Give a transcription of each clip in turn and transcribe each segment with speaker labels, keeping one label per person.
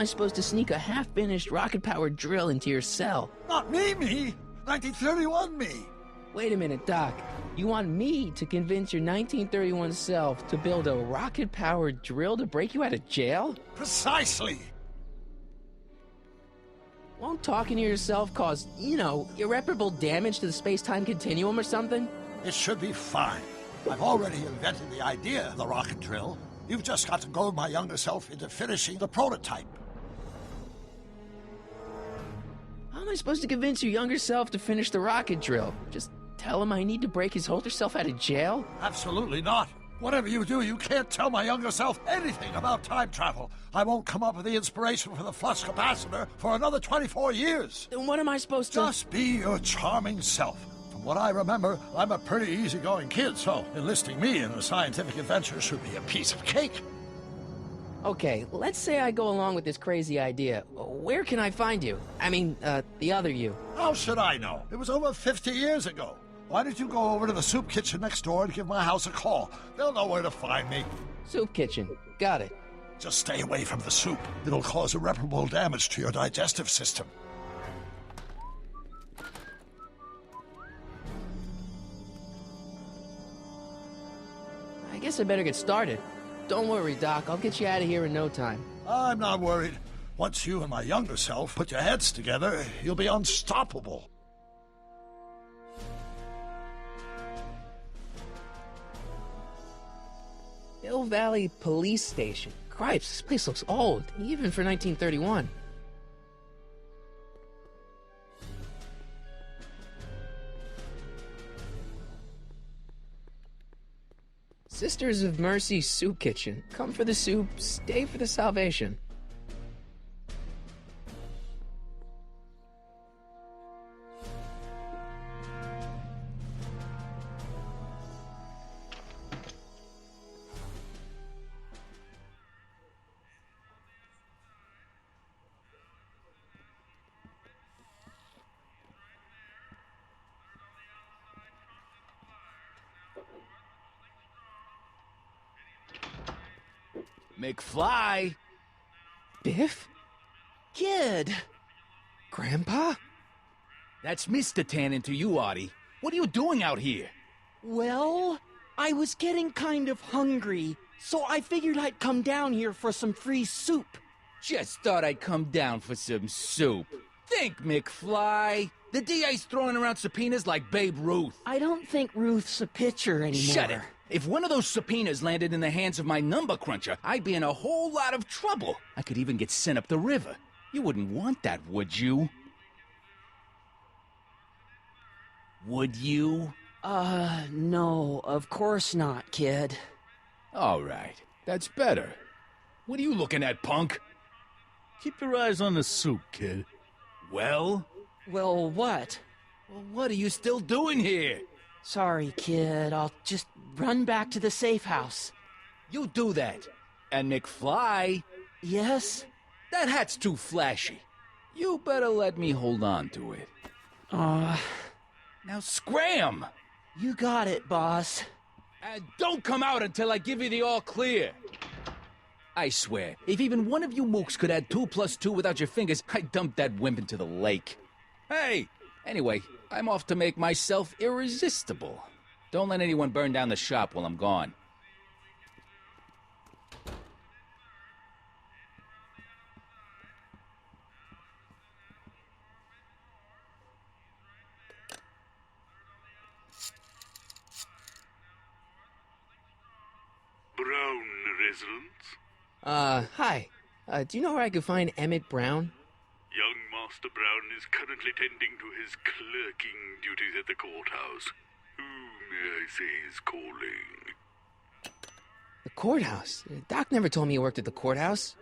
Speaker 1: I supposed to sneak a half-finished rocket-powered drill into your cell?
Speaker 2: Not me! 1931 me!
Speaker 1: Wait a minute, Doc. You want me to convince your 1931 self to build a rocket-powered drill to break you out of jail?
Speaker 2: Precisely!
Speaker 1: Won't talking to yourself cause, irreparable damage to the space-time continuum or something?
Speaker 2: It should be fine. I've already invented the idea of the rocket drill. You've just got to goad my younger self into finishing the prototype.
Speaker 1: How am I supposed to convince your younger self to finish the rocket drill? Just tell him I need to break his older self out of jail?
Speaker 2: Absolutely not. Whatever you do, you can't tell my younger self anything about time travel. I won't come up with the inspiration for the flux capacitor for another 24 years.
Speaker 1: Then what am I supposed to...
Speaker 2: Just be your charming self. From what I remember, I'm a pretty easygoing kid, so enlisting me in a scientific adventure should be a piece of cake.
Speaker 1: Okay, let's say I go along with this crazy idea. Where can I find you? I mean, the other you.
Speaker 2: How should I know? It was over 50 years ago. Why don't you go over to the soup kitchen next door and give my house a call? They'll know where to find me.
Speaker 1: Soup kitchen. Got it.
Speaker 2: Just stay away from the soup. It'll cause irreparable damage to your digestive system.
Speaker 1: I guess I better get started. Don't worry, Doc. I'll get you out of here in no time.
Speaker 2: I'm not worried. Once you and my younger self put your heads together, you'll be unstoppable.
Speaker 1: Hill Valley Police Station. Cripes, this place looks old, even for 1931. Sisters of Mercy Soup Kitchen. Come for the soup, stay for the salvation.
Speaker 3: McFly!
Speaker 1: Biff? Kid! Grandpa?
Speaker 3: That's Mr. Tannen to you, Artie. What are you doing out here?
Speaker 4: Well, I was getting kind of hungry, so I figured I'd come down here for some free soup.
Speaker 3: Just thought I'd come down for some soup. Think, McFly. The DA's throwing around subpoenas like Babe Ruth.
Speaker 4: I don't think Ruth's a pitcher anymore.
Speaker 3: Shut it! If one of those subpoenas landed in the hands of my number cruncher, I'd be in a whole lot of trouble. I could even get sent up the river. You wouldn't want that, would you? Would you?
Speaker 4: No, of course not, kid.
Speaker 3: All right, that's better. What are you looking at, punk?
Speaker 5: Keep your eyes on the soup, kid.
Speaker 3: Well?
Speaker 4: Well, what?
Speaker 3: Well, what are you still doing here?
Speaker 4: Sorry, kid. I'll just run back to the safe house.
Speaker 3: You do that. And McFly?
Speaker 4: Yes?
Speaker 3: That hat's too flashy. You better let me hold on to it. Now scram!
Speaker 4: You got it, boss.
Speaker 3: And don't come out until I give you the all clear. I swear, if even one of you mooks could add 2 + 2 without your fingers, I'd dump that wimp into the lake. Hey! Anyway, I'm off to make myself irresistible. Don't let anyone burn down the shop while I'm gone.
Speaker 6: Brown residence?
Speaker 1: Hi. Do you know where I could find Emmett Brown?
Speaker 6: Young Master Brown is currently tending to his clerking duties at the courthouse. Who, may I say, is calling?
Speaker 1: The courthouse? Doc never told me he worked at the courthouse.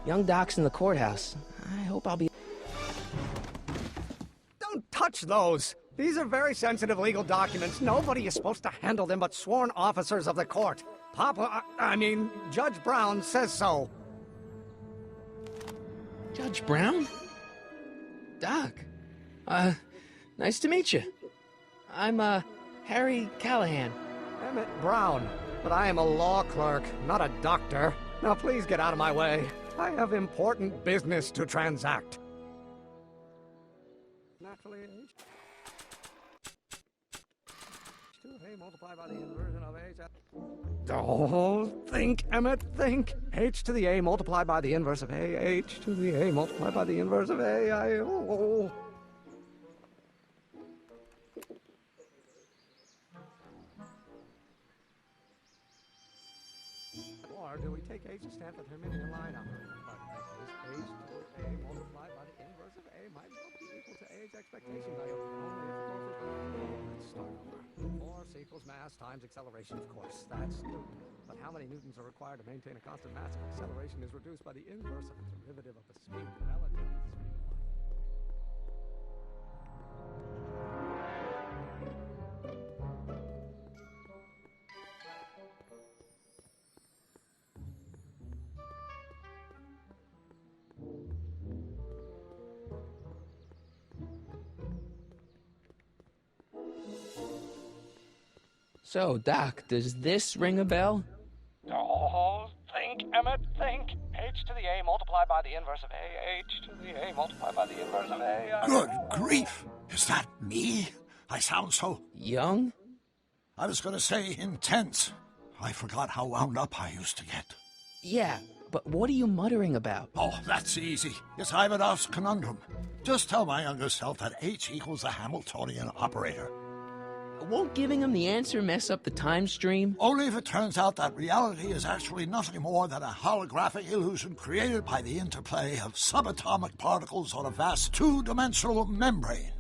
Speaker 1: Young Doc's in the courthouse. I hope I'll be...
Speaker 7: Don't touch those! These are very sensitive legal documents. Nobody is supposed to handle them but sworn officers of the court. Judge Brown says so.
Speaker 1: Judge Brown? Doc. Nice to meet you. I'm, Harry Callahan.
Speaker 7: Emmett Brown. But I am a law clerk, not a doctor. Now please get out of my way. I have important business to transact. Naturally, H2A multiplied by the inversion of H... Oh, think, Emmett, think. H to the A multiplied by the inverse of A. H to the A multiplied by the inverse of A. Or do we take H to stand for the Hermitian line operator? H to A multiplied by the inverse of A might well be equal to A's expectation value. Let's start over. Force equals mass times acceleration, of course. That's Newton. But how many newtons are required to maintain a constant mass if acceleration is reduced by the inverse of the derivative of the speed relative to the speed of light?
Speaker 1: So, Doc, does this ring a bell?
Speaker 7: Oh, think, Emmett, think. H to the A multiplied by the inverse of A. H to the A multiplied by the inverse of A.
Speaker 2: Good grief! Is that me? I sound so...
Speaker 1: Young?
Speaker 2: I was going to say intense. I forgot how wound up I used to get.
Speaker 1: Yeah, but what are you muttering about?
Speaker 2: Oh, that's easy. It's Ivanov's conundrum. Just tell my younger self that H equals the Hamiltonian operator.
Speaker 1: Won't giving him the answer mess up the time stream?
Speaker 2: Only if it turns out that reality is actually nothing more than a holographic illusion created by the interplay of subatomic particles on a vast two-dimensional membrane.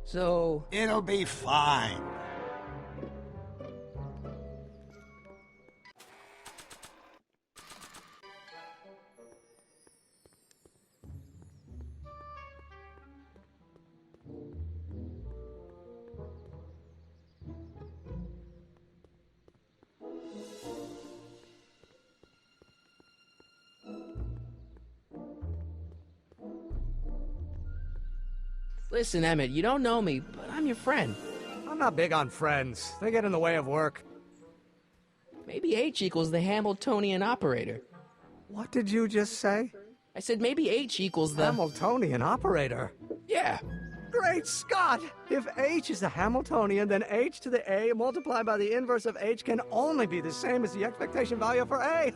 Speaker 1: So...
Speaker 2: It'll be fine.
Speaker 1: Listen, Emmett, you don't know me, but I'm your friend.
Speaker 7: I'm not big on friends. They get in the way of work.
Speaker 1: Maybe H equals the Hamiltonian operator.
Speaker 7: What did you just say?
Speaker 1: I said maybe H equals the...
Speaker 7: Hamiltonian operator?
Speaker 1: Yeah.
Speaker 7: Great Scott! If H is the Hamiltonian, then H to the A multiplied by the inverse of H can only be the same as the expectation value for A.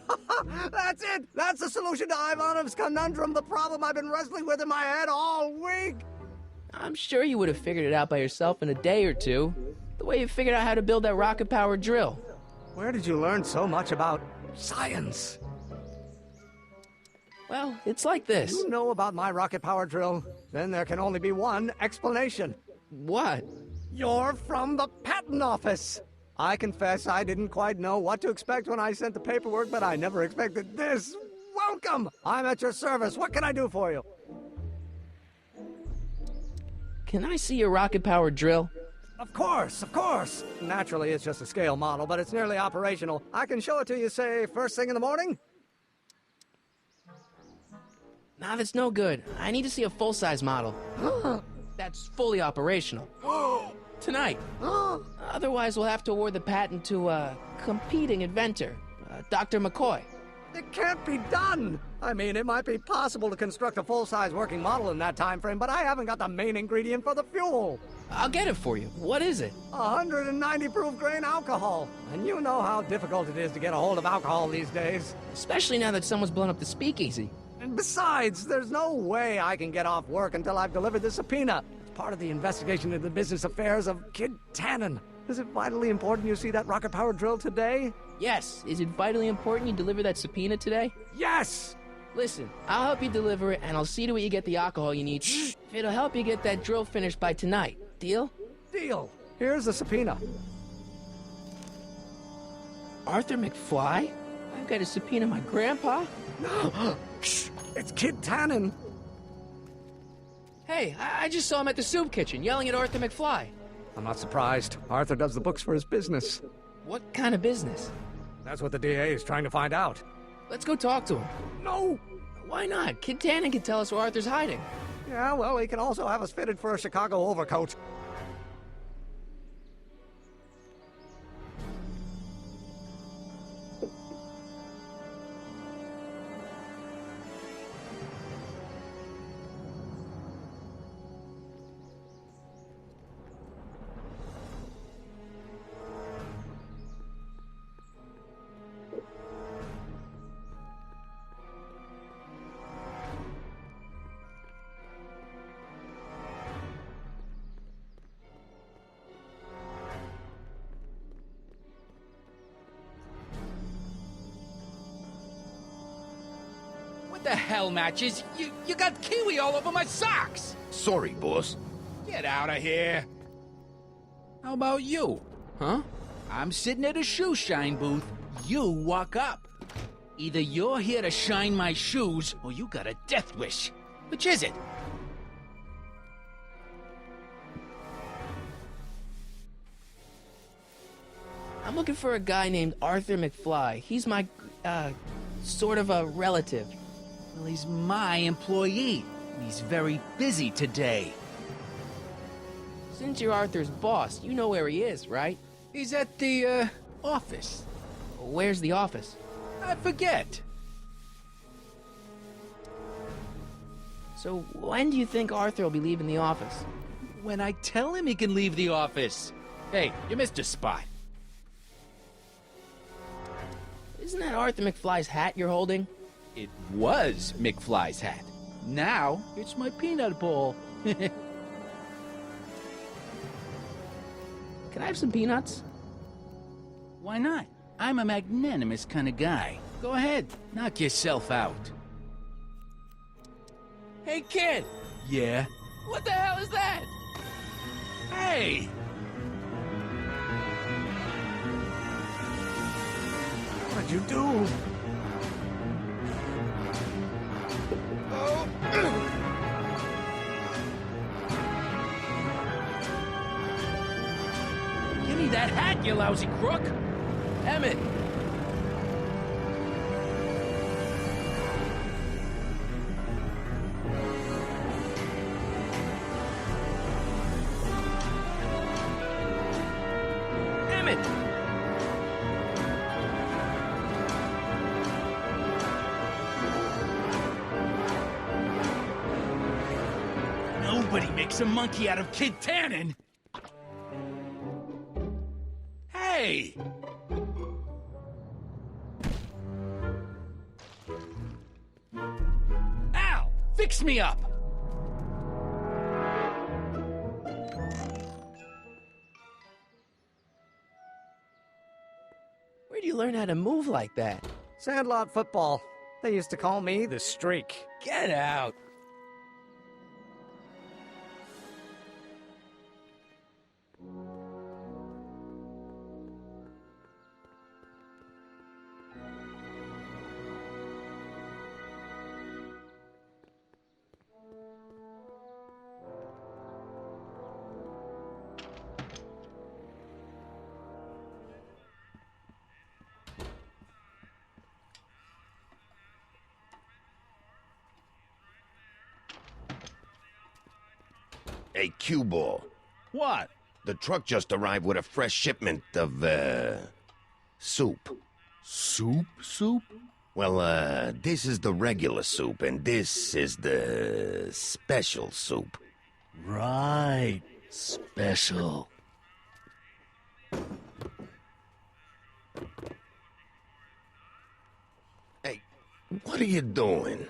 Speaker 7: That's it! That's the solution to Ivanov's conundrum, the problem I've been wrestling with in my head all week!
Speaker 1: I'm sure you would have figured it out by yourself in a day or two. The way you figured out how to build that rocket-powered drill.
Speaker 7: Where did you learn so much about science?
Speaker 1: Well, it's like this.
Speaker 7: You know about my rocket-powered drill? Then there can only be one explanation.
Speaker 1: What?
Speaker 7: You're from the patent office! I confess I didn't quite know what to expect when I sent the paperwork, but I never expected this. Welcome! I'm at your service. What can I do for you?
Speaker 1: Can I see your rocket-powered drill?
Speaker 7: Of course, of course. Naturally, it's just a scale model, but it's nearly operational. I can show it to you, say, first thing in the morning?
Speaker 1: Nah, that's no good. I need to see a full-size model. That's fully operational. Tonight. Otherwise, we'll have to award the patent to a competing inventor, Dr. McCoy.
Speaker 7: It can't be done! I mean, it might be possible to construct a full-size working model in that time frame, but I haven't got the main ingredient for the fuel.
Speaker 1: I'll get it for you. What is it?
Speaker 7: 190 proof grain alcohol. And you know how difficult it is to get a hold of alcohol these days.
Speaker 1: Especially now that someone's blown up the speakeasy.
Speaker 7: And besides, there's no way I can get off work until I've delivered the subpoena. It's part of the investigation into the business affairs of Kid Tannen. Is it vitally important you see that rocket-powered drill today?
Speaker 1: Yes. Is it vitally important you deliver that subpoena today?
Speaker 7: Yes!
Speaker 1: Listen, I'll help you deliver it, and I'll see to it you get the alcohol you need. If it'll help you get that drill finished by tonight. Deal?
Speaker 7: Deal. Here's the subpoena.
Speaker 1: Arthur McFly? I've got to subpoena my grandpa?
Speaker 7: Shh. It's Kid Tannen.
Speaker 1: Hey, I just saw him at the soup kitchen yelling at Arthur McFly.
Speaker 7: I'm not surprised. Arthur does the books for his business.
Speaker 1: What kind of business?
Speaker 7: That's what the DA is trying to find out.
Speaker 1: Let's go talk to him.
Speaker 7: No!
Speaker 1: Why not? Kid Tannen can tell us where Arthur's hiding.
Speaker 7: Yeah, well, he can also have us fitted for a Chicago overcoat.
Speaker 3: What the hell, Matches? You got kiwi all over my socks!
Speaker 8: Sorry, boss.
Speaker 3: Get out of here! How about you?
Speaker 1: Huh?
Speaker 3: I'm sitting at a shoe shine booth. You walk up. Either you're here to shine my shoes, or you got a death wish. Which is it?
Speaker 1: I'm looking for a guy named Arthur McFly. He's my, sort of a relative.
Speaker 3: Well, he's my employee. He's very busy today.
Speaker 1: Since you're Arthur's boss, you know where he is, right?
Speaker 3: He's at the, office.
Speaker 1: Where's the office?
Speaker 3: I forget.
Speaker 1: So when do you think Arthur will be leaving the office?
Speaker 3: When I tell him he can leave the office. Hey, you missed a spot.
Speaker 1: Isn't that Arthur McFly's hat you're holding?
Speaker 3: It was McFly's hat. Now, it's my peanut ball.
Speaker 1: Can I have some peanuts?
Speaker 3: Why not? I'm a magnanimous kind of guy. Go ahead, knock yourself out.
Speaker 1: Hey, kid!
Speaker 3: Yeah?
Speaker 1: What the hell is that?
Speaker 3: Hey!
Speaker 7: What'd you do?
Speaker 3: Give me that hat, you lousy crook!
Speaker 1: Emmett! Emmett!
Speaker 3: Nobody makes a monkey out of Kid Tannen! Hey! Al! Fix me up!
Speaker 1: Where'd you learn how to move like that?
Speaker 7: Sandlot football. They used to call me the Streak.
Speaker 3: Get out!
Speaker 8: Hey, cue ball.
Speaker 5: What?
Speaker 8: The truck just arrived with a fresh shipment of, soup.
Speaker 5: Soup?
Speaker 8: Well, this is the regular soup, and this is the special soup.
Speaker 5: Right. Special.
Speaker 8: Hey, what are you doing?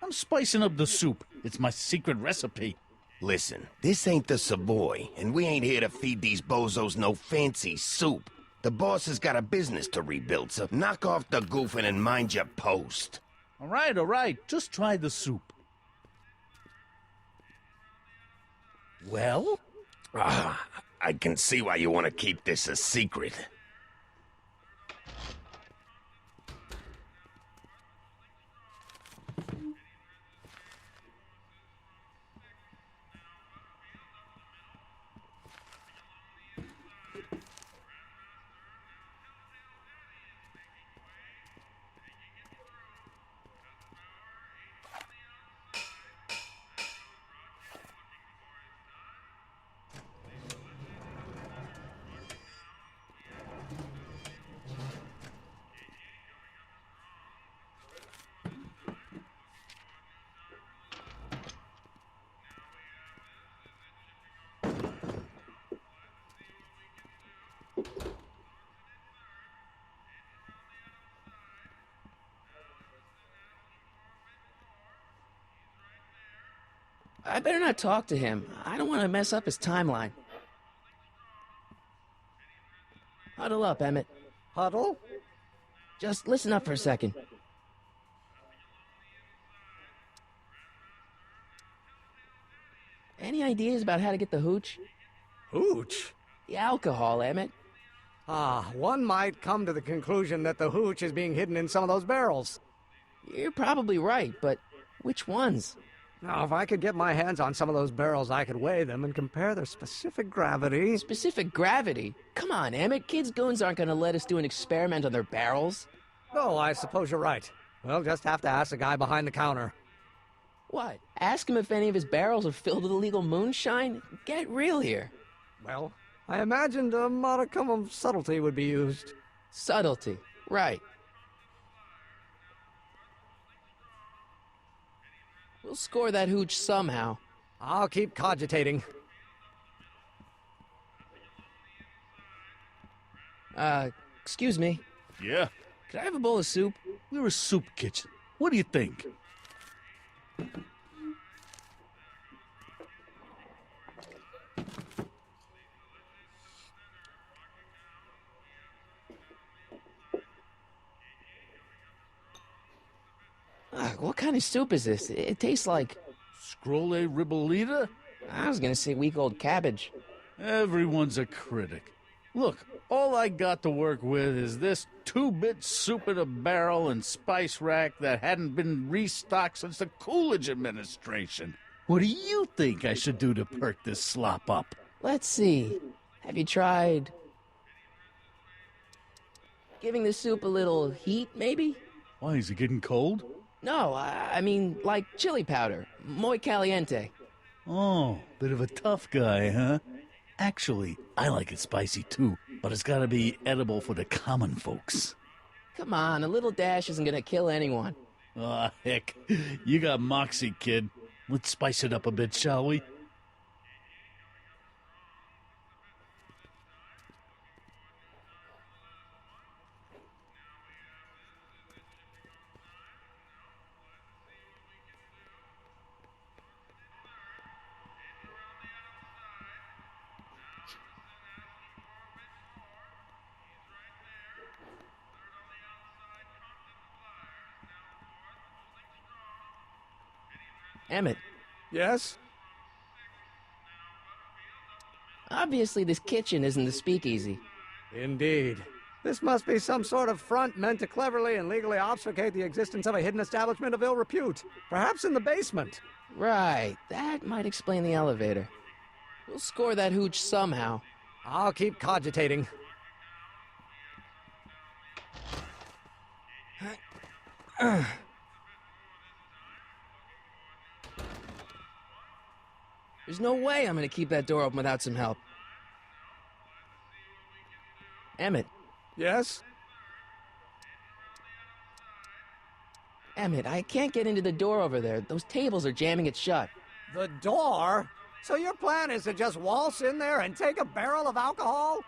Speaker 5: I'm spicing up the soup. It's my secret recipe.
Speaker 8: Listen, this ain't the Savoy, and we ain't here to feed these bozos no fancy soup. The boss has got a business to rebuild, so knock off the goofing and mind your post.
Speaker 5: All right. Just try the soup. Well?
Speaker 8: I can see why you want to keep this a secret.
Speaker 1: I better not talk to him. I don't want to mess up his timeline. Huddle up, Emmett.
Speaker 7: Huddle?
Speaker 1: Just listen up for a second. Any ideas about how to get the hooch?
Speaker 7: Hooch?
Speaker 1: The alcohol, Emmett.
Speaker 7: One might come to the conclusion that the hooch is being hidden in some of those barrels.
Speaker 1: You're probably right, but which ones?
Speaker 7: Now, if I could get my hands on some of those barrels, I could weigh them and compare their specific gravity.
Speaker 1: Specific gravity? Come on, Emmett. Kids' goons aren't gonna let us do an experiment on their barrels.
Speaker 7: Oh, I suppose you're right. We'll just have to ask the guy behind the counter.
Speaker 1: What? Ask him if any of his barrels are filled with illegal moonshine? Get real here.
Speaker 7: Well, I imagined a modicum of subtlety would be used.
Speaker 1: Subtlety. Right. We'll score that hooch somehow.
Speaker 7: I'll keep cogitating.
Speaker 1: Excuse me.
Speaker 5: Yeah,
Speaker 1: Could I have a bowl of soup?
Speaker 5: we're a soup kitchen. What do you think?
Speaker 1: What kind of soup is this? It tastes like...
Speaker 5: Scrolle ribolita?
Speaker 1: I was gonna say week-old cabbage.
Speaker 5: Everyone's a critic. Look, all I got to work with is this 2-bit soup in a barrel and spice rack that hadn't been restocked since the Coolidge administration. What do you think I should do to perk this slop up?
Speaker 1: Let's see. Have you tried... giving the soup a little heat, maybe?
Speaker 5: Why, is it getting cold?
Speaker 1: No, I mean, like chili powder. Muy caliente.
Speaker 5: Oh, bit of a tough guy, huh? Actually, I like it spicy too, but it's gotta be edible for the common folks.
Speaker 1: Come on, a little dash isn't gonna kill anyone.
Speaker 5: Aw, heck, you got moxie, kid. Let's spice it up a bit, shall we?
Speaker 1: Emmett,
Speaker 7: Yes?
Speaker 1: obviously this kitchen isn't the speakeasy.
Speaker 7: Indeed. This must be some sort of front meant to cleverly and legally obfuscate the existence of a hidden establishment of ill repute. Perhaps in the basement.
Speaker 1: Right, that might explain the elevator. We'll score that hooch somehow.
Speaker 7: I'll keep cogitating.
Speaker 1: There's no way I'm gonna keep that door open without some help. Emmett,
Speaker 7: Yes?
Speaker 1: Emmett, I can't get into the door over there. Those tables are jamming it shut.
Speaker 7: The door? So your plan is to just waltz in there and take a barrel of alcohol?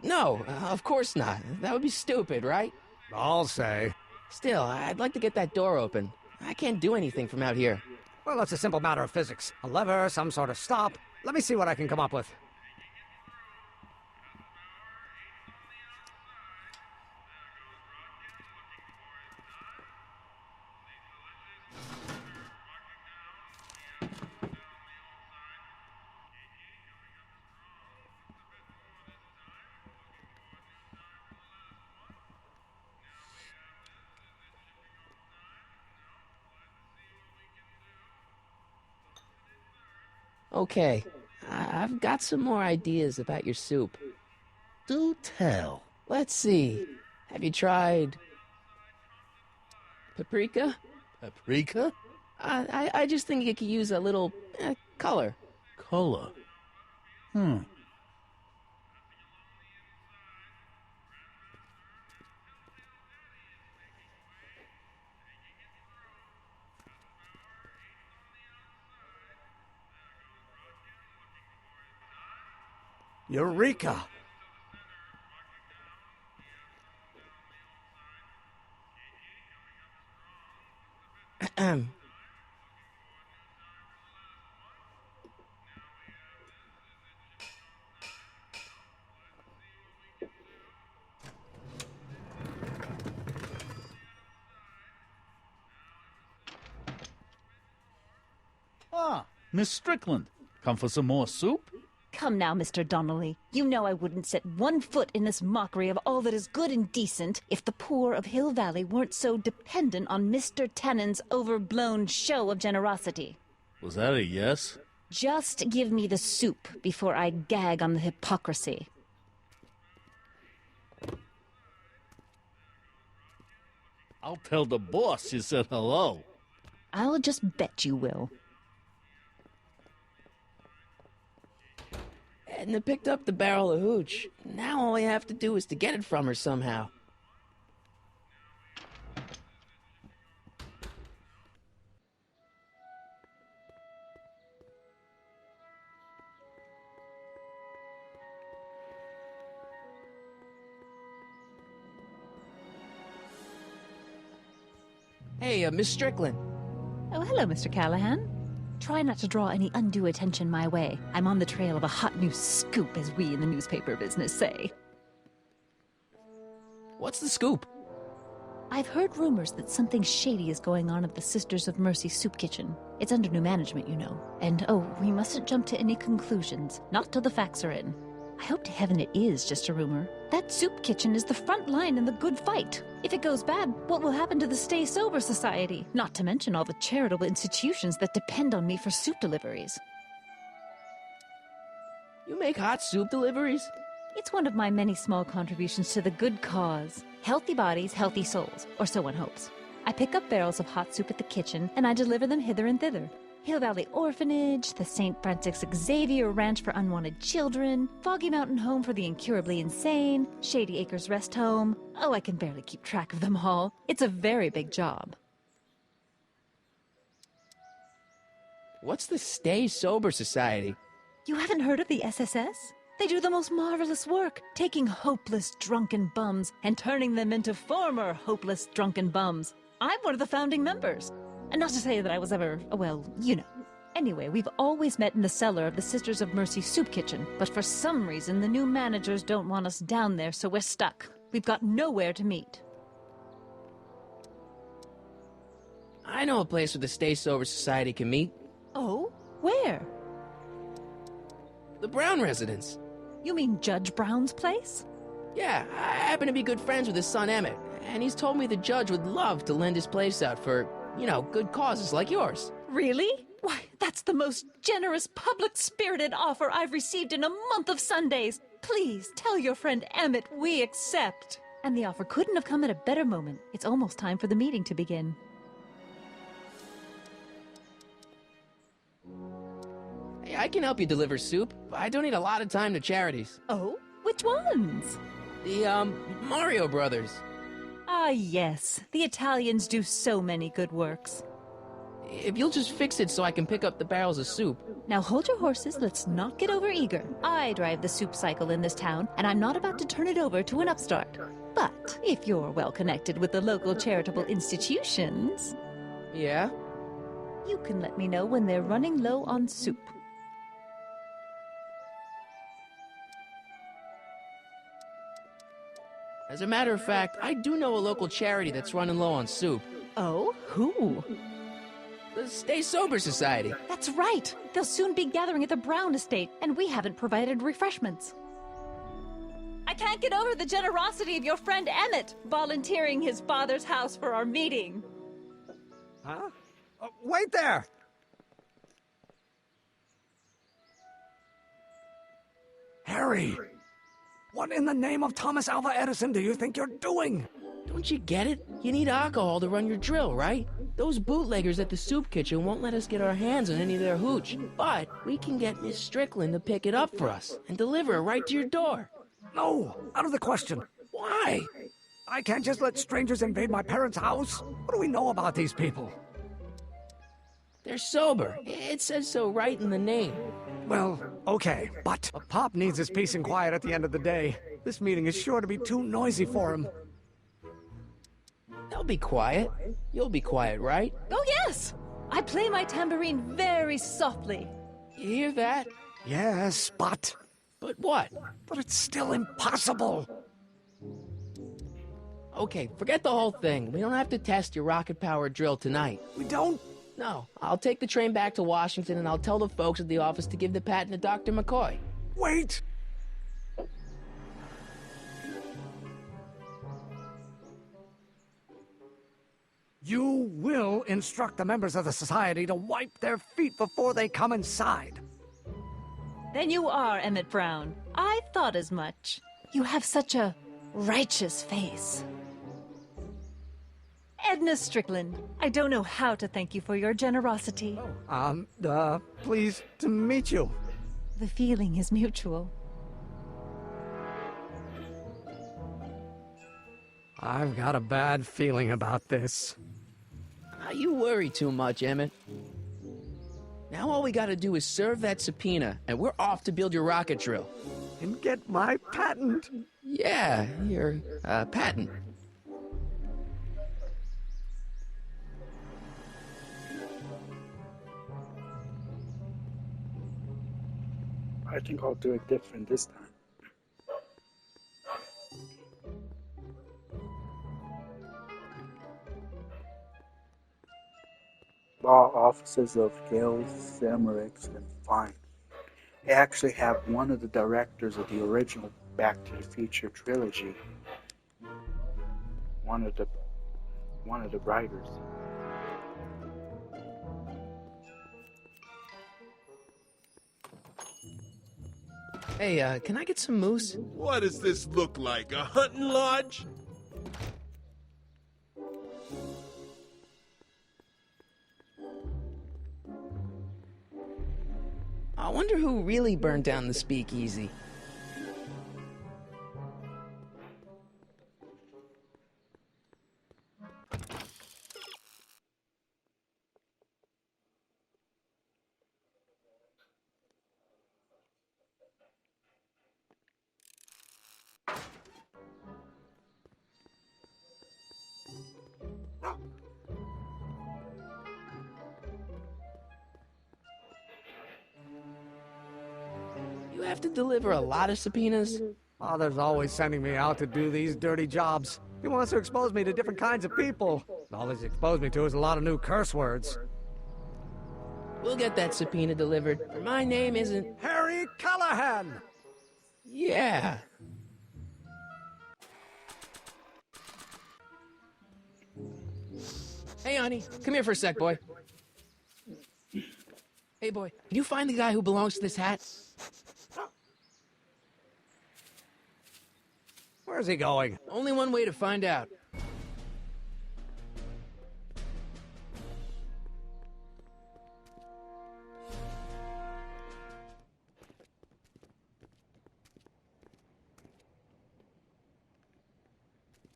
Speaker 1: No, of course not. That would be stupid, right?
Speaker 7: I'll say.
Speaker 1: Still, I'd like to get that door open. I can't do anything from out here.
Speaker 7: Well, it's a simple matter of physics. A lever, some sort of stop. Let me see what I can come up with.
Speaker 1: Okay, I've got some more ideas about your soup.
Speaker 5: Do tell.
Speaker 1: Let's see. Have you tried... paprika?
Speaker 5: Paprika?
Speaker 1: I just think it could use a little color.
Speaker 5: Color. Hmm.
Speaker 7: Eureka!
Speaker 5: Miss Strickland, come for some more soup?
Speaker 9: Come now, Mr. Donnelly. You know I wouldn't set one foot in this mockery of all that is good and decent if the poor of Hill Valley weren't so dependent on Mr. Tannen's overblown show of generosity.
Speaker 5: Was that a yes?
Speaker 9: Just give me the soup before I gag on the hypocrisy.
Speaker 5: I'll tell the boss you said hello.
Speaker 9: I'll just bet you will.
Speaker 1: Edna picked up the barrel of hooch. Now all I have to do is to get it from her somehow. Hey, Miss Strickland.
Speaker 9: Oh, hello, Mr. Callahan. Try not to draw any undue attention my way. I'm on the trail of a hot new scoop, as we in the newspaper business say.
Speaker 1: What's the scoop?
Speaker 9: I've heard rumors that something shady is going on at the Sisters of Mercy soup kitchen. It's under new management, you know. And, oh, we mustn't jump to any conclusions. Not till the facts are in. I hope to heaven it is just a rumor. That soup kitchen is the front line in the good fight. If it goes bad, what will happen to the Stay Sober Society? Not to mention all the charitable institutions that depend on me for soup deliveries.
Speaker 1: You make hot soup deliveries?
Speaker 9: It's one of my many small contributions to the good cause. Healthy bodies, healthy souls, or so one hopes. I pick up barrels of hot soup at the kitchen, and I deliver them hither and thither. Hill Valley Orphanage, the St. Francis Xavier Ranch for Unwanted Children, Foggy Mountain Home for the Incurably Insane, Shady Acres Rest Home. Oh, I can barely keep track of them all. It's a very big job.
Speaker 1: What's the Stay Sober Society?
Speaker 9: You haven't heard of the SSS? They do the most marvelous work, taking hopeless drunken bums and turning them into former hopeless drunken bums. I'm one of the founding members. And not to say that I was ever, well, you know. Anyway, we've always met in the cellar of the Sisters of Mercy soup kitchen, but for some reason the new managers don't want us down there, so we're stuck. We've got nowhere to meet.
Speaker 1: I know a place where the Stay Sober Society can meet.
Speaker 9: Oh? Where?
Speaker 1: The Brown residence.
Speaker 9: You mean Judge Brown's place?
Speaker 1: Yeah, I happen to be good friends with his son Emmett, and he's told me the judge would love to lend his place out for, you know, good causes like yours.
Speaker 9: Really? Why, that's the most generous, public-spirited offer I've received in a month of Sundays. Please, tell your friend Emmett we accept. And the offer couldn't have come at a better moment. It's almost time for the meeting to begin.
Speaker 1: Hey, I can help you deliver soup. I donate a lot of time to charities.
Speaker 9: Oh? Which ones?
Speaker 1: The, Mario Brothers.
Speaker 9: Ah, yes. The Italians do so many good works.
Speaker 1: If you'll just fix it so I can pick up the barrels of soup.
Speaker 9: Now hold your horses, let's not get overeager. I drive the soup cycle in this town, and I'm not about to turn it over to an upstart. But if you're well connected with the local charitable institutions...
Speaker 1: Yeah?
Speaker 9: You can let me know when they're running low on soup.
Speaker 1: As a matter of fact, I do know a local charity that's running low on soup.
Speaker 9: Oh? Who?
Speaker 1: The Stay Sober Society.
Speaker 9: That's right! They'll soon be gathering at the Brown estate, and we haven't provided refreshments. I can't get over the generosity of your friend Emmett, volunteering his father's house for our meeting.
Speaker 7: Huh? Wait there! Harry! What in the name of Thomas Alva Edison do you think you're doing?
Speaker 1: Don't you get it? You need alcohol to run your drill, right? Those bootleggers at the soup kitchen won't let us get our hands on any of their hooch. But we can get Miss Strickland to pick it up for us and deliver it right to your door.
Speaker 7: No, out of the question.
Speaker 1: Why?
Speaker 7: I can't just let strangers invade my parents' house. What do we know about these people?
Speaker 1: They're sober. It says so right in the name.
Speaker 7: Well, okay, but Pop needs his peace and quiet at the end of the day. This meeting is sure to be too noisy for him.
Speaker 1: They'll be quiet. You'll be quiet, right?
Speaker 9: Oh, yes! I play my tambourine very softly.
Speaker 1: You hear that?
Speaker 7: Yes, but...
Speaker 1: But what?
Speaker 7: But it's still impossible.
Speaker 1: Okay, forget the whole thing. We don't have to test your rocket-powered drill tonight.
Speaker 7: We don't?
Speaker 1: No, I'll take the train back to Washington and I'll tell the folks at the office to give the patent to Dr. McCoy.
Speaker 7: Wait! You will instruct the members of the society to wipe their feet before they come inside.
Speaker 9: Then you are Emmett Brown. I thought as much. You have such a righteous face. Edna Strickland, I don't know how to thank you for your generosity.
Speaker 7: Pleased to meet you.
Speaker 9: The feeling is mutual.
Speaker 7: I've got a bad feeling about this.
Speaker 1: You worry too much, Emmett. Now all we gotta do is serve that subpoena, and we're off to build your rocket drill.
Speaker 7: And get my patent.
Speaker 1: Yeah, your, patent.
Speaker 10: I think I'll do it different this time. Law offices of Gale Zemerix and Fine. They actually have one of the directors of the original Back to the Future trilogy. One of the writers.
Speaker 1: Hey, can I get some moose?
Speaker 11: What does this look like? A hunting lodge?
Speaker 1: I wonder who really burned down the speakeasy. You have to deliver a lot of subpoenas?
Speaker 7: Father's always sending me out to do these dirty jobs. He wants to expose me to different kinds of people. All he's exposed me to is a lot of new curse words.
Speaker 1: We'll get that subpoena delivered. My name isn't...
Speaker 7: Harry Callahan!
Speaker 1: Yeah. Hey, honey. Come here for a sec, boy. Hey, boy. Can you find the guy who belongs to this hat?
Speaker 7: Where's he going?
Speaker 1: Only one way to find out.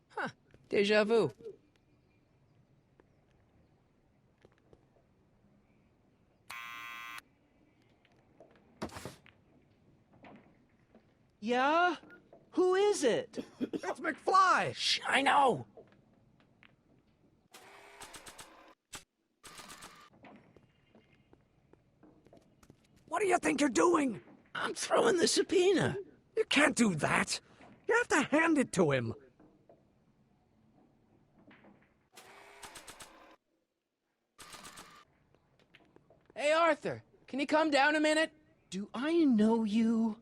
Speaker 1: Huh. Deja vu.
Speaker 4: Yeah? Who is it?
Speaker 7: It's McFly!
Speaker 1: Shh, I know!
Speaker 7: What do you think you're doing?
Speaker 1: I'm throwing the subpoena.
Speaker 7: You can't do that. You have to hand it to him.
Speaker 1: Hey, Arthur, can you come down a minute?
Speaker 4: Do I know you?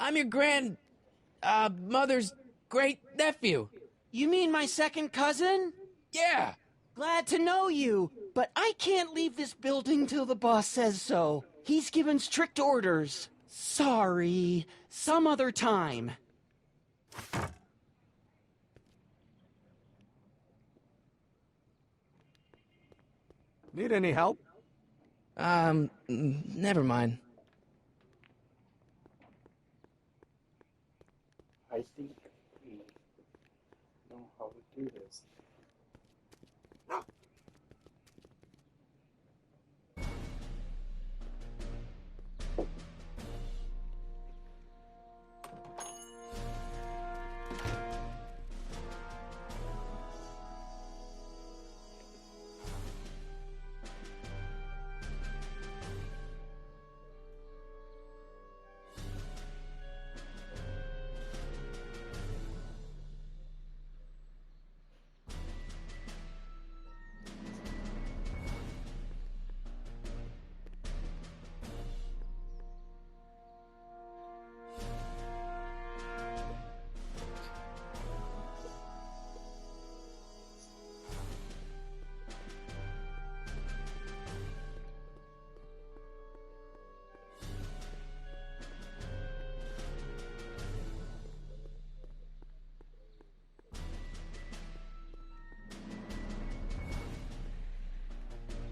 Speaker 1: I'm your mother's great-nephew.
Speaker 4: You mean my second cousin?
Speaker 1: Yeah.
Speaker 4: Glad to know you, but I can't leave this building till the boss says so. He's given strict orders. Sorry. Some other time.
Speaker 7: Need any help?
Speaker 1: Never mind.
Speaker 10: I think we know how to do this.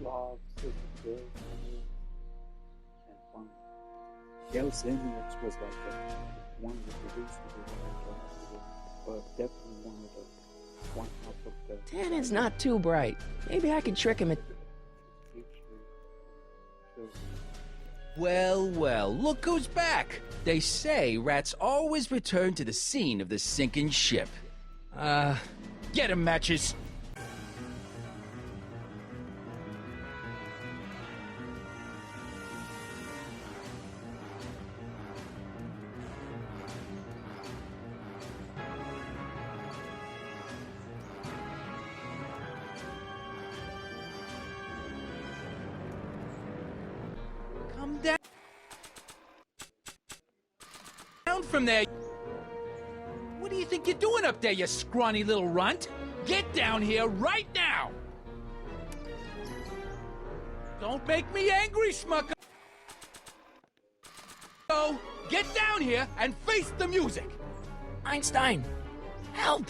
Speaker 10: law offices of Gale Cinerex and Fine. Gale Cinerex was like one of the producers but definitely one of the
Speaker 1: Tannen's not too bright. Maybe I could trick him at...
Speaker 3: Well, well, look who's back. They say rats always return to the scene of the sinking ship. Get him, Matches. Come down from there. What do you think you're doing up there, you scrawny little runt? Get down here right now! Don't make me angry, Schmucko! So, get down here and face the music!
Speaker 1: Einstein, help!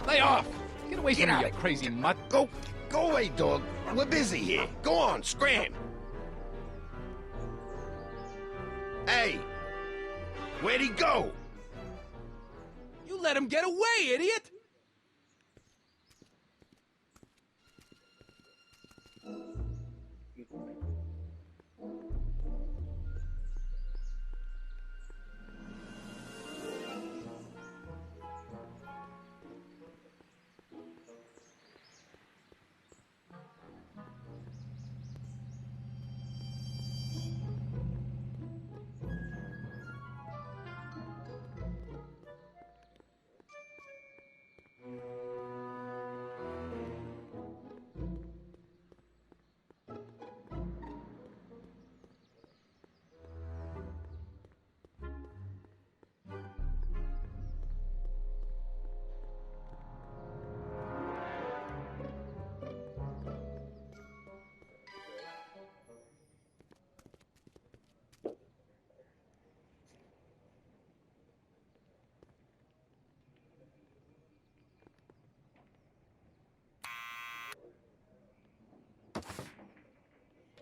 Speaker 3: Lay off! Get away from me, you crazy mutt!
Speaker 8: Go away, dog. We're busy here. Go on, scram. Hey, where'd he go?
Speaker 3: You let him get away, idiot!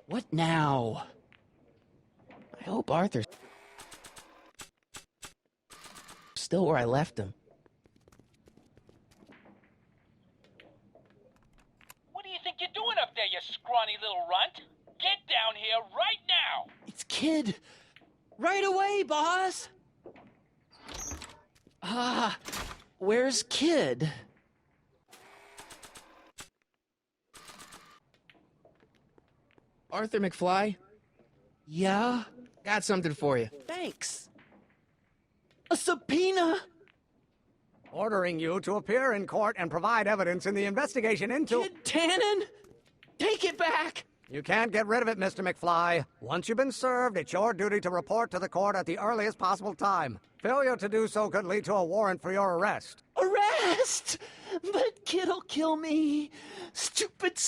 Speaker 1: What now? I hope Arthur's still where I left him.
Speaker 3: What do you think you're doing up there, you scrawny little runt? Get down here right now!
Speaker 4: It's Kid. Right away, boss. Where's Kid?
Speaker 1: Arthur McFly,
Speaker 4: Yeah?
Speaker 1: got something for you.
Speaker 4: Thanks. A subpoena?
Speaker 7: Ordering you to appear in court and provide evidence in the investigation into...
Speaker 4: Kid Tannen? Take it back!
Speaker 7: You can't get rid of it, Mr. McFly. Once you've been served, it's your duty to report to the court at the earliest possible time. Failure to do so could lead to a warrant for your arrest.
Speaker 4: Arrest! But Kid'll kill me. Stupid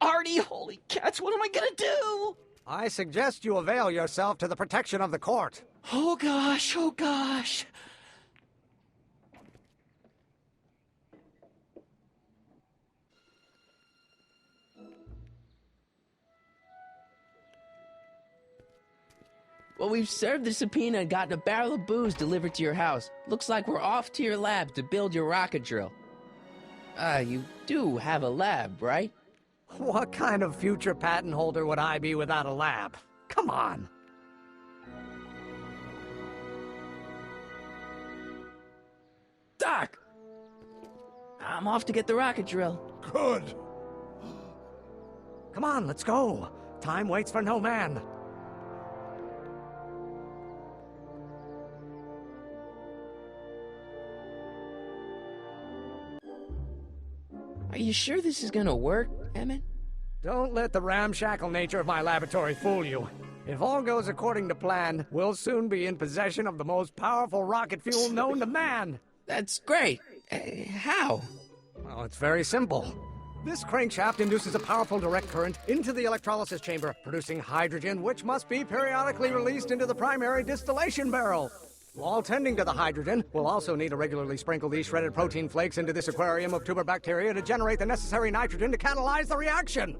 Speaker 4: Artie. Holy cats, what am I gonna do?
Speaker 7: I suggest you avail yourself to the protection of the court.
Speaker 4: Oh gosh.
Speaker 1: Well, we've served the subpoena and gotten a barrel of booze delivered to your house. Looks like we're off to your lab to build your rocket drill. You do have a lab, right?
Speaker 7: What kind of future patent holder would I be without a lab? Come on.
Speaker 1: Doc! I'm off to get the rocket drill.
Speaker 2: Good.
Speaker 7: Come on, let's go. Time waits for no man.
Speaker 1: Are you sure this is gonna work, Emmett?
Speaker 7: Don't let the ramshackle nature of my laboratory fool you. If all goes according to plan, we'll soon be in possession of the most powerful rocket fuel known to man.
Speaker 1: That's great. How?
Speaker 7: Well, it's very simple. This crankshaft induces a powerful direct current into the electrolysis chamber, producing hydrogen, which must be periodically released into the primary distillation barrel. While tending to the hydrogen, we'll also need to regularly sprinkle these shredded protein flakes into this aquarium of tuber bacteria to generate the necessary nitrogen to catalyze the reaction.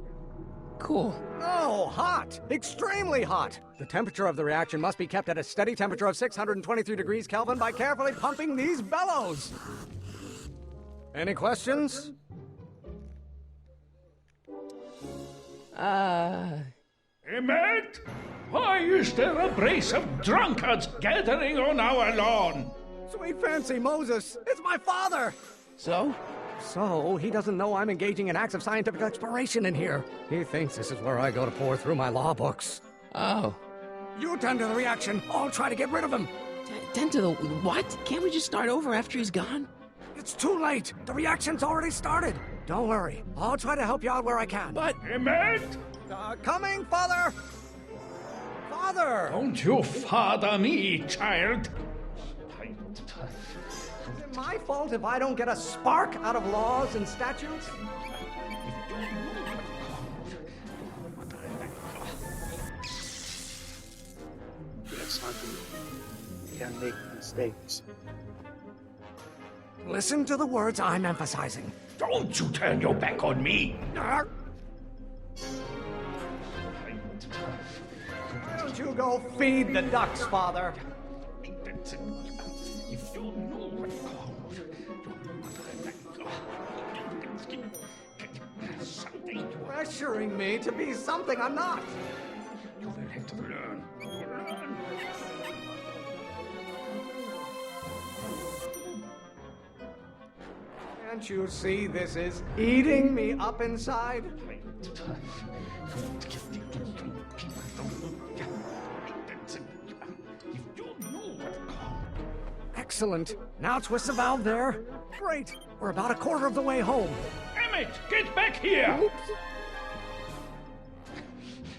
Speaker 1: Cool.
Speaker 7: Oh, hot! Extremely hot! The temperature of the reaction must be kept at a steady temperature of 623 degrees Kelvin by carefully pumping these bellows. Any questions?
Speaker 12: Emmett? Why is there a brace of drunkards gathering on our lawn?
Speaker 7: Sweet fancy Moses, it's my father!
Speaker 1: So?
Speaker 7: So, he doesn't know I'm engaging in acts of scientific exploration in here. He thinks this is where I go to pour through my law books.
Speaker 1: Oh.
Speaker 7: You tend to the reaction. I'll try to get rid of him.
Speaker 1: Tend to the what? Can't we just start over after he's gone?
Speaker 7: It's too late. The reaction's already started. Don't worry. I'll try to help you out where I can.
Speaker 1: But...
Speaker 12: Emmett?
Speaker 7: Coming, Father! Father!
Speaker 12: Don't you father me, child.
Speaker 7: Is it my fault if I don't get a spark out of laws and statutes?
Speaker 10: Let's not do it. We can make mistakes.
Speaker 7: Listen to the words I'm emphasizing.
Speaker 12: Don't you turn your back on me.
Speaker 7: Why don't you go feed the ducks, Father? Pressuring me to be something I'm not.
Speaker 12: You will have to learn.
Speaker 7: Can't you see this is eating me up inside? Excellent. Now twist the valve there. Great. We're about a quarter of the way home.
Speaker 12: Emmett, get back here!
Speaker 7: Oops.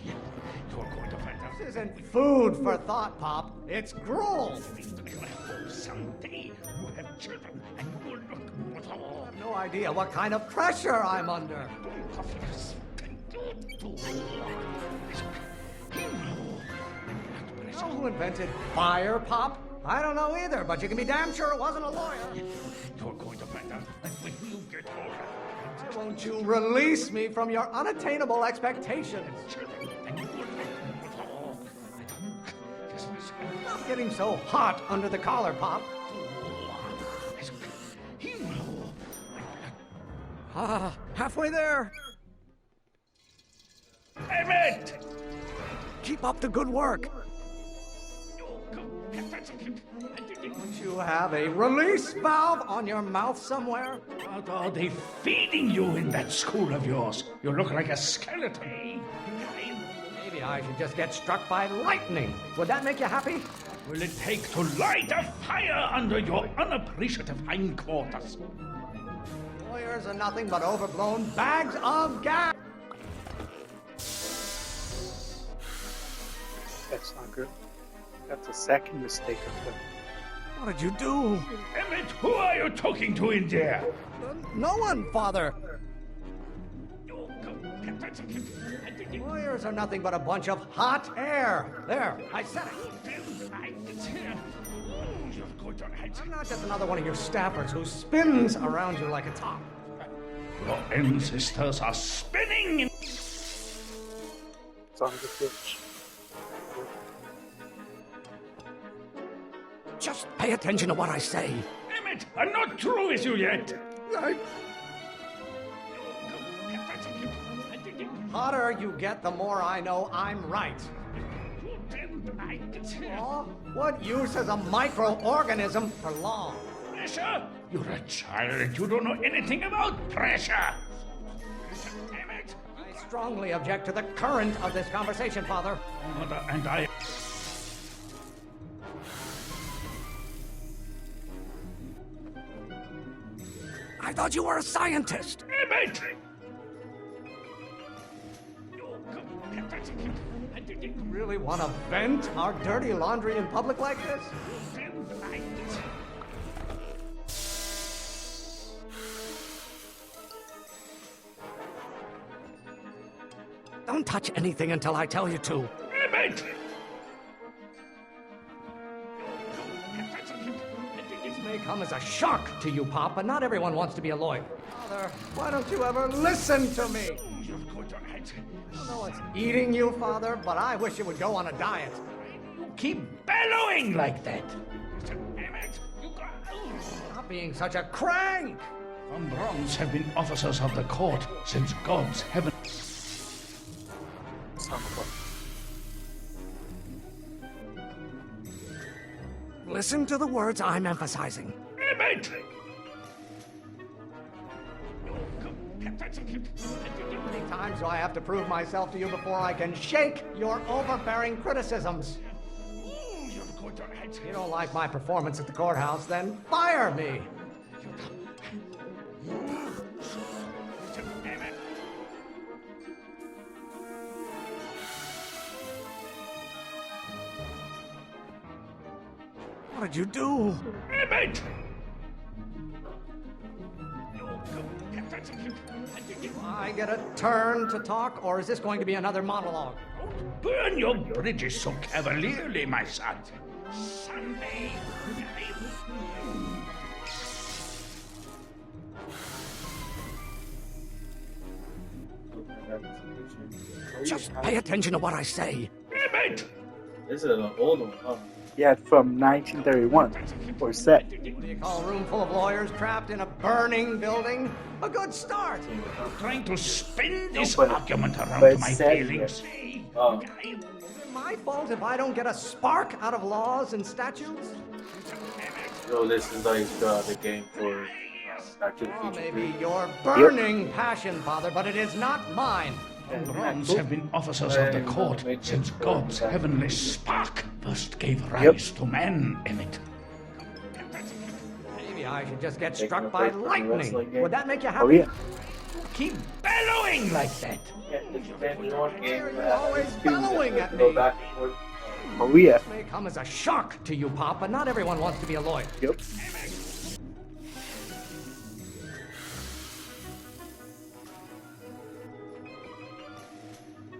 Speaker 12: You're going to find out.
Speaker 7: This isn't food for thought, Pop. It's gruel.
Speaker 12: Someday you have children and you will look.
Speaker 7: I have no idea what kind of pressure I'm under. You know who invented fire, Pop? I don't know either, but you can be damn sure it wasn't a lawyer.
Speaker 12: You're going to find out when you get older.
Speaker 7: Why won't you release me from your unattainable expectations? Stop getting so hot under the collar, Pop. Halfway there.
Speaker 12: Emmett!
Speaker 7: Keep up the good work. Don't you have a release valve on your mouth somewhere?
Speaker 12: What are they feeding you in that school of yours? You look like a skeleton.
Speaker 7: Maybe I should just get struck by lightning. Would that make you happy?
Speaker 12: Will it take to light a fire under your unappreciative hindquarters?
Speaker 7: Lawyers are nothing but overblown bags of gas.
Speaker 10: That's not good. That's the second mistake of them.
Speaker 7: What did you do?
Speaker 12: Emmett, who are you talking to in there?
Speaker 7: No one, Father. Lawyers are nothing but a bunch of hot air. There, I said it. I'm not just another one of your staffers who spins around you like a top.
Speaker 12: Your ancestors are spinning in...
Speaker 10: It's on the pitch.
Speaker 7: Just pay attention to what I say.
Speaker 12: Emmett, I'm not through with you yet.
Speaker 7: The hotter you get, the more I know I'm right. Oh, what use is a microorganism for long?
Speaker 12: Pressure? You're a child. You don't know anything about pressure. Emmett.
Speaker 7: I strongly object to the current of this conversation, Father.
Speaker 12: Mother and I...
Speaker 7: I thought you were a scientist.
Speaker 12: Emmett!
Speaker 7: You really want to vent our dirty laundry in public like this? Don't touch anything until I tell you to.
Speaker 12: Emmett!
Speaker 7: come as a shock to you, Pop, but not everyone wants to be a lawyer. Father, why don't you ever listen to me? I know it's eating you, Father, but I wish you would go on a diet.
Speaker 12: Keep bellowing like that.
Speaker 7: Stop being such a crank!
Speaker 12: Von Brauns have been officers of the court since God's heaven.
Speaker 7: Listen to the words I'm emphasizing.
Speaker 12: Emmett!
Speaker 7: How many times do I have to prove myself to you before I can shake your overbearing criticisms? You don't like my performance at the courthouse, then fire me! What did you do?
Speaker 12: Emmett!
Speaker 7: Do I get a turn to talk, or is this going to be another monologue?
Speaker 12: Burn your bridges so cavalierly, my son. Someday.
Speaker 7: Just pay attention to what I say.
Speaker 12: Emmett!
Speaker 10: This is an old one, huh? Yeah, from 1931, or set.
Speaker 7: What do you call a room full of lawyers trapped in a burning building? A good start.
Speaker 12: Trying to spin this
Speaker 10: but-
Speaker 12: argument around
Speaker 10: but
Speaker 12: to
Speaker 10: it's
Speaker 12: my
Speaker 10: sad
Speaker 12: feelings.
Speaker 10: Oh.
Speaker 7: Is it my fault if I don't get a spark out of laws and statutes?
Speaker 10: So this is like the game for Back to the
Speaker 7: Oh,
Speaker 10: Future.
Speaker 7: maybe your burning passion, Father, but it is not mine.
Speaker 12: Von Brauns have been officers of the court since God's heavenly spark first gave rise to man, Emmett.
Speaker 7: Maybe I should just get
Speaker 10: Take
Speaker 7: struck
Speaker 10: my
Speaker 7: by
Speaker 10: place in the
Speaker 7: lightning.
Speaker 10: wrestling game.
Speaker 7: Would that make you happy?
Speaker 10: Oh yeah.
Speaker 12: Keep bellowing like that.
Speaker 10: Yeah, it's been one game.
Speaker 7: Why are you always bellowing at
Speaker 10: Go
Speaker 7: me?
Speaker 10: back and forth. Oh yeah.
Speaker 7: This may come as a shock to you, Pop, but not everyone wants to be a lawyer.
Speaker 10: Yep.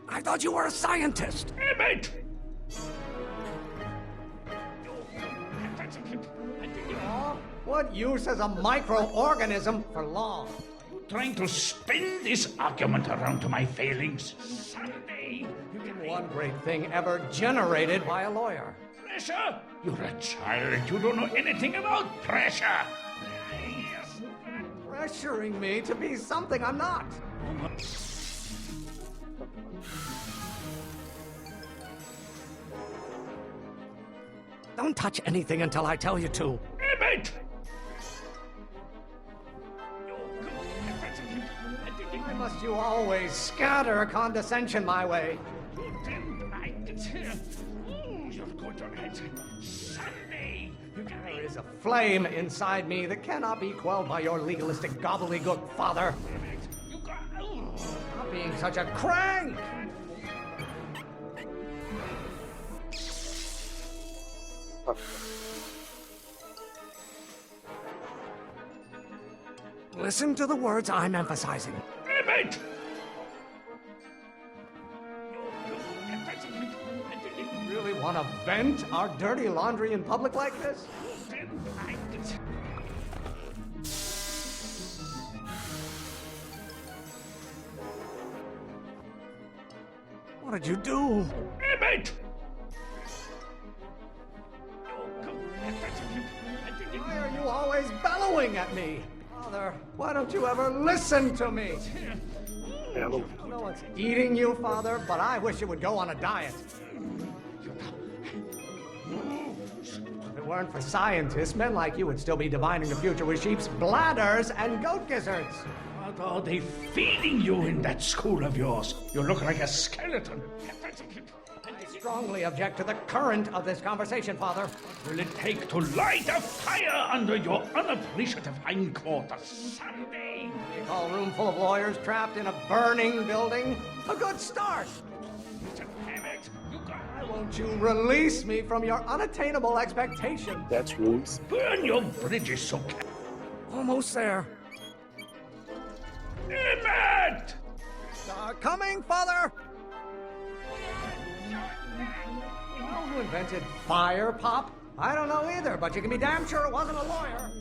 Speaker 7: I thought you were a scientist.
Speaker 12: Emmett!
Speaker 7: What use is a microorganism for law?
Speaker 12: Trying to spin this argument around to my failings. Someday.
Speaker 7: One great thing ever generated by a lawyer.
Speaker 12: Pressure? You're a child. You don't know anything about pressure.
Speaker 7: Pressuring me to be something I'm not. Don't touch anything until I tell you to.
Speaker 12: Emmett!
Speaker 7: Why must you always scatter condescension my way? There is a flame inside me that cannot be quelled by your legalistic gobbledygook, Father. Stop being such a crank! Listen to the words I'm emphasizing.
Speaker 12: Emmett!
Speaker 7: You really want to vent our dirty laundry in public like this? What did you do?
Speaker 12: Emmett!
Speaker 7: Why are you always bellowing at me? Father, why don't you ever listen to me? I know it's eating you, Father, but I wish you would go on a diet. If it weren't for scientists, men like you would still be divining the future with sheep's bladders and goat gizzards.
Speaker 12: What are they feeding you in that school of yours? You look like a skeleton.
Speaker 7: I strongly object to the current of this conversation, Father.
Speaker 12: Will it take to light a fire under your unappreciative hindquarters someday?
Speaker 7: You call a room full of lawyers trapped in a burning building? A good start. Why won't you release me from your unattainable expectations?
Speaker 10: That's rules.
Speaker 12: Burn your bridges so
Speaker 7: Almost there.
Speaker 12: Emmett!
Speaker 7: Coming, Father! You know who invented fire, Pop? I don't know either, but you can be damn sure it wasn't a lawyer.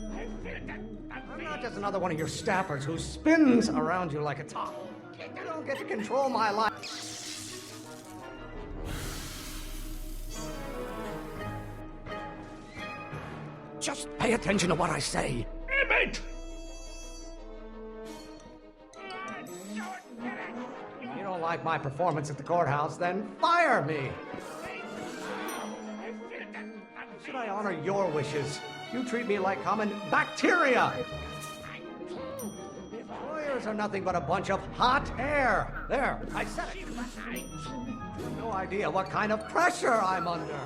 Speaker 7: I'm not just another one of your staffers who spins around you like a top. You don't get to control my life. Just pay attention to what I say.
Speaker 12: Emmett!
Speaker 7: If you don't like my performance at the courthouse, then fire me. Should I honor your wishes? You treat me like common bacteria. Lawyers are nothing but a bunch of hot air. There, I said it. No idea what kind of pressure I'm under.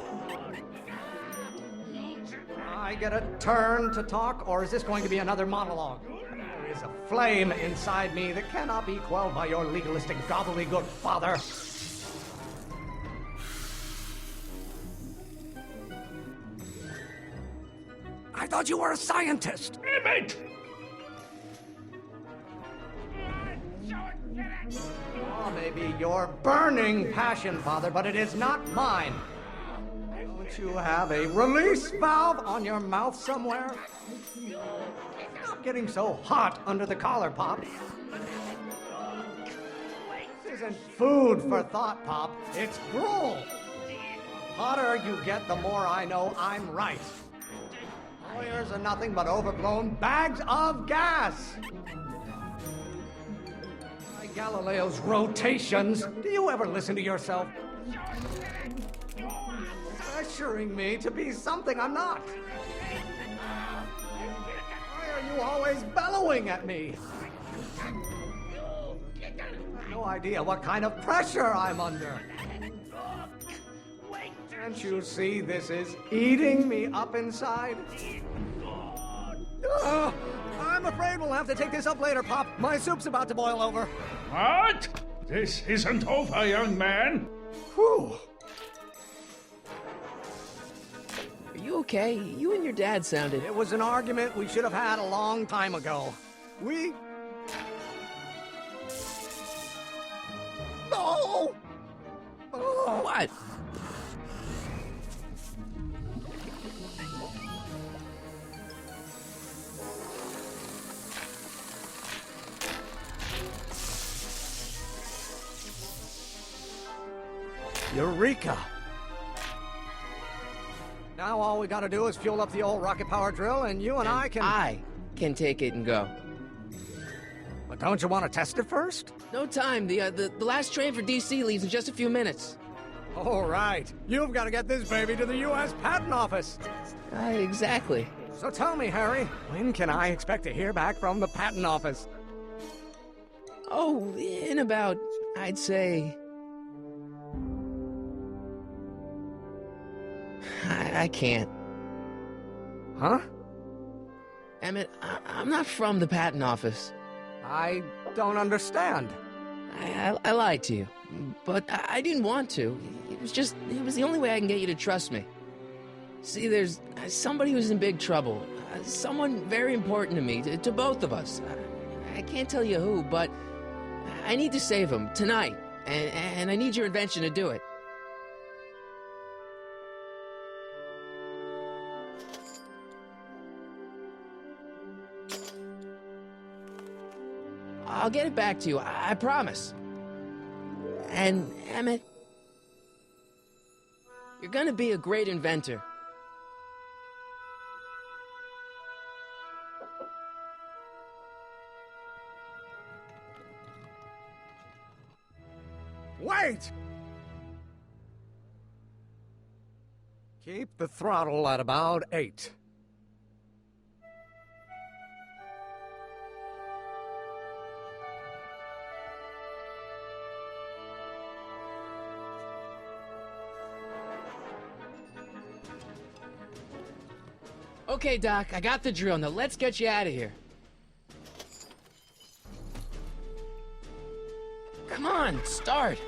Speaker 7: I get a turn to talk, or is this going to be another monologue? There is a flame inside me that cannot be quelled by your legalistic gobbledygook, father. I thought you were a scientist.
Speaker 12: Emmett!
Speaker 7: Oh, maybe your burning passion, father, but it is not mine. Don't you have a release valve on your mouth somewhere? Stop getting so hot under the collar, Pop. This isn't food for thought, Pop. It's gruel. The hotter you get, the more I know I'm right. Lawyers are nothing but overblown bags of gas. By Galileo's rotations, do you ever listen to yourself? Pressuring me to be something I'm not. Why are you always bellowing at me? I have no idea what kind of pressure I'm under. Can't you see this is eating me up inside? I'm afraid we'll have to take this up later, Pop. My soup's about to boil over.
Speaker 12: What? This isn't over, young man.
Speaker 7: Whew.
Speaker 1: Are you okay? You and your dad sounded...
Speaker 7: It was an argument we should have had a long time ago. We... No! Oh.
Speaker 1: What?
Speaker 7: Eureka! Now all we gotta do is fuel up the old rocket power drill and you and I
Speaker 1: can take it and go.
Speaker 7: But don't you want to test it first?
Speaker 1: No time. The last train for DC leaves in just a few minutes.
Speaker 7: All right. You've got to get this baby to the U.S. Patent Office.
Speaker 1: Exactly.
Speaker 7: So tell me, Harry, when can I expect to hear back from the Patent Office?
Speaker 1: Oh, in about, I'd say... I can't.
Speaker 7: Huh?
Speaker 1: Emmett, I'm not from the patent office.
Speaker 7: I don't understand.
Speaker 1: I lied to you, but I didn't want to. It was the only way I can get you to trust me. See, there's somebody who's in big trouble. Someone very important to me, to both of us. I can't tell you who, but I need to save him tonight, and I need your invention to do it. I'll get it back to you, I promise. And, Emmett, you're gonna be a great inventor.
Speaker 7: Wait! Keep the throttle at about 8.
Speaker 1: Okay, Doc, I got the drill. Now let's get you out of here. Come on, start.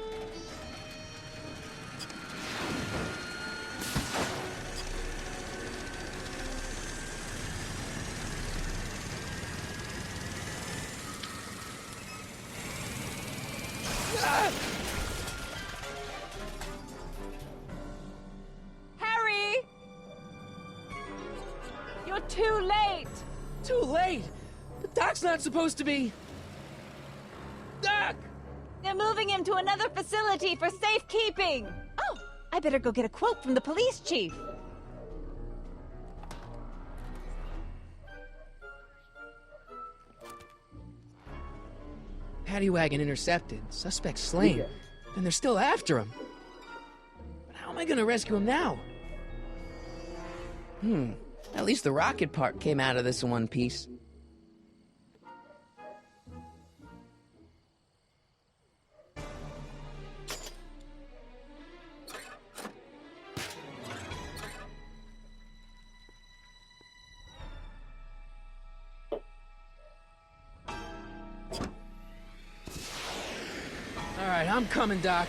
Speaker 13: Harry! too late!
Speaker 1: Too late? But Doc's not supposed to be... Doc!
Speaker 13: They're moving him to another facility for safekeeping! Oh, I better go get a quote from the police chief.
Speaker 1: Paddy wagon intercepted. Suspect slain. And they're still after him. But how am I gonna rescue him now? At least the rocket part came out of this in one piece. All right, I'm coming, Doc.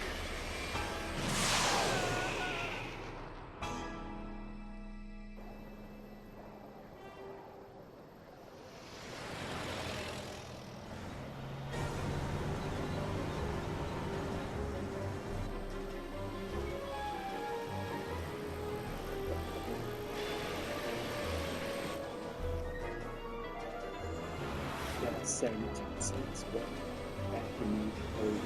Speaker 10: That's 17 but back in the early.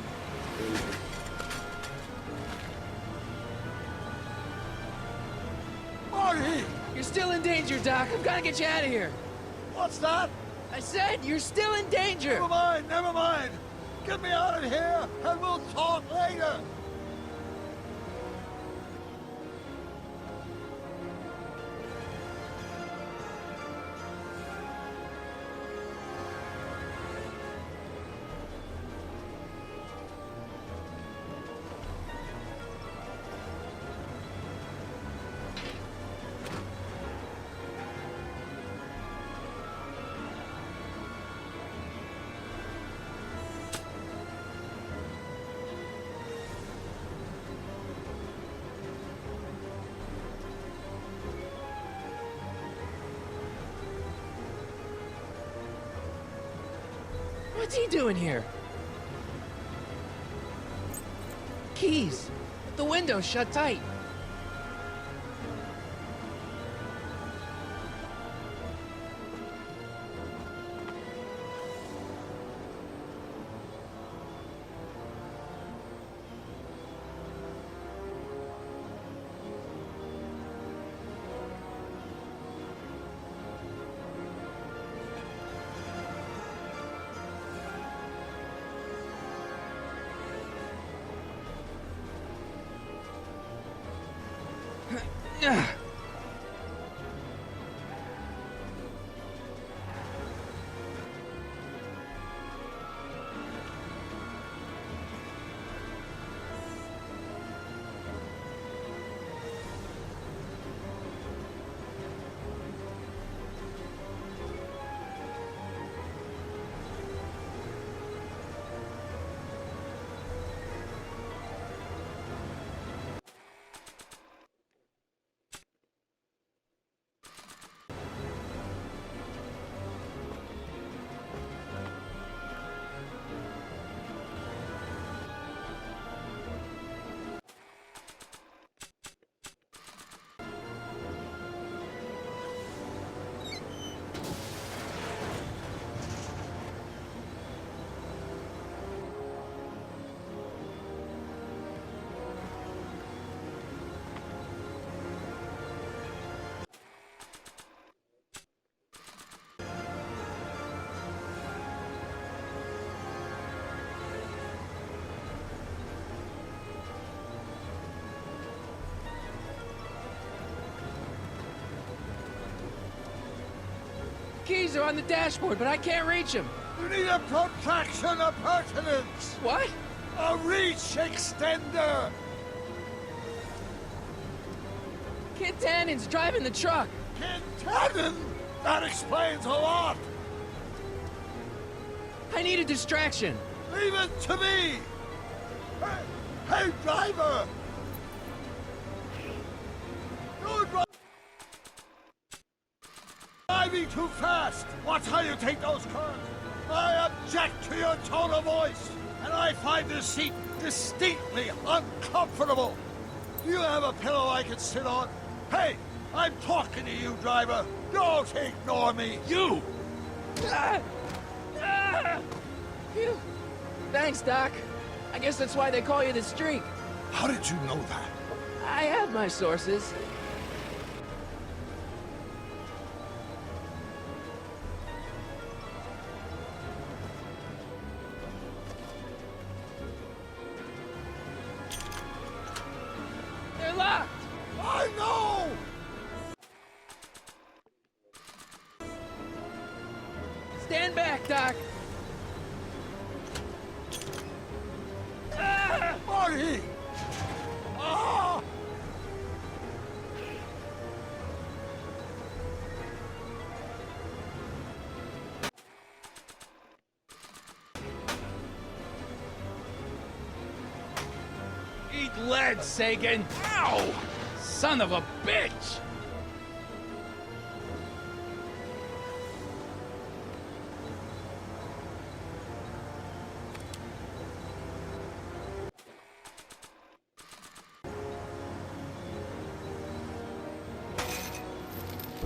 Speaker 2: Marty!
Speaker 1: You're still in danger, Doc. I've got to get you out of here.
Speaker 2: What's that?
Speaker 1: I said you're still in danger.
Speaker 2: Never mind, never mind. Get me out of here, and we'll talk later.
Speaker 1: What's he doing here? Keys. The window's shut tight. Keys are on the dashboard, but I can't reach them.
Speaker 2: You need a protraction appurtenance.
Speaker 1: What?
Speaker 2: A reach extender.
Speaker 1: Kid Tannen's driving the truck.
Speaker 2: Kid Tannen? That explains a lot.
Speaker 1: I need a distraction.
Speaker 2: Leave it to me. Hey, driver. You're driving too fast. Watch how you take those curves. I object to your tone of voice, and I find this seat distinctly uncomfortable. Do you have a pillow I can sit on? Hey, I'm talking to you, driver. Don't ignore me.
Speaker 3: You!
Speaker 1: Phew. Thanks, Doc. I guess that's why they call you the Streak.
Speaker 2: How did you know that?
Speaker 1: I have my sources. They're locked!
Speaker 2: I know!
Speaker 1: Stand back, Doc.
Speaker 2: Marty! Ah!
Speaker 3: Eat lead, Sagan! Ow! Son of a bitch!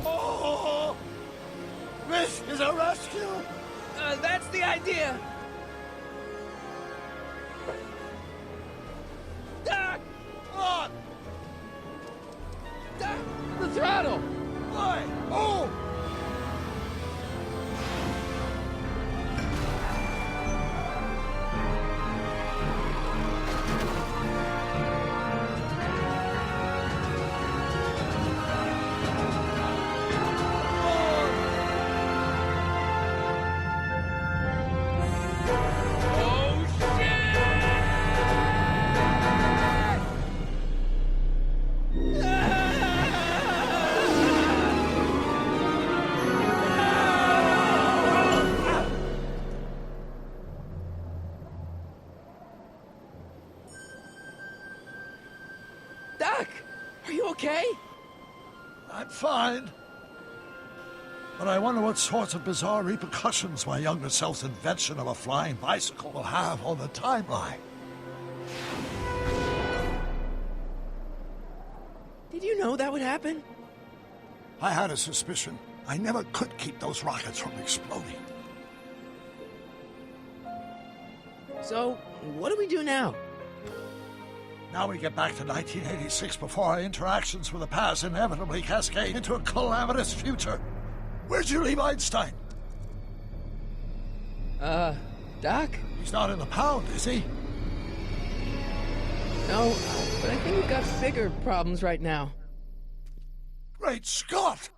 Speaker 2: Oh! This is a rescue!
Speaker 1: That's the idea. Doc!
Speaker 2: What?
Speaker 1: Doc! The throttle!
Speaker 2: Why? Oh!
Speaker 1: Doc! Are you okay?
Speaker 2: I'm fine. But I wonder what sorts of bizarre repercussions my younger self's invention of a flying bicycle will have on the timeline.
Speaker 1: Did you know that would happen?
Speaker 2: I had a suspicion. I never could keep those rockets from exploding.
Speaker 1: So, what do we do now?
Speaker 2: Now we get back to 1986 before our interactions with the past inevitably cascade into a calamitous future. Where'd you leave Einstein?
Speaker 1: Doc?
Speaker 2: He's not in the pound, is he?
Speaker 1: No, but I think we've got bigger problems right now.
Speaker 2: Great Scott!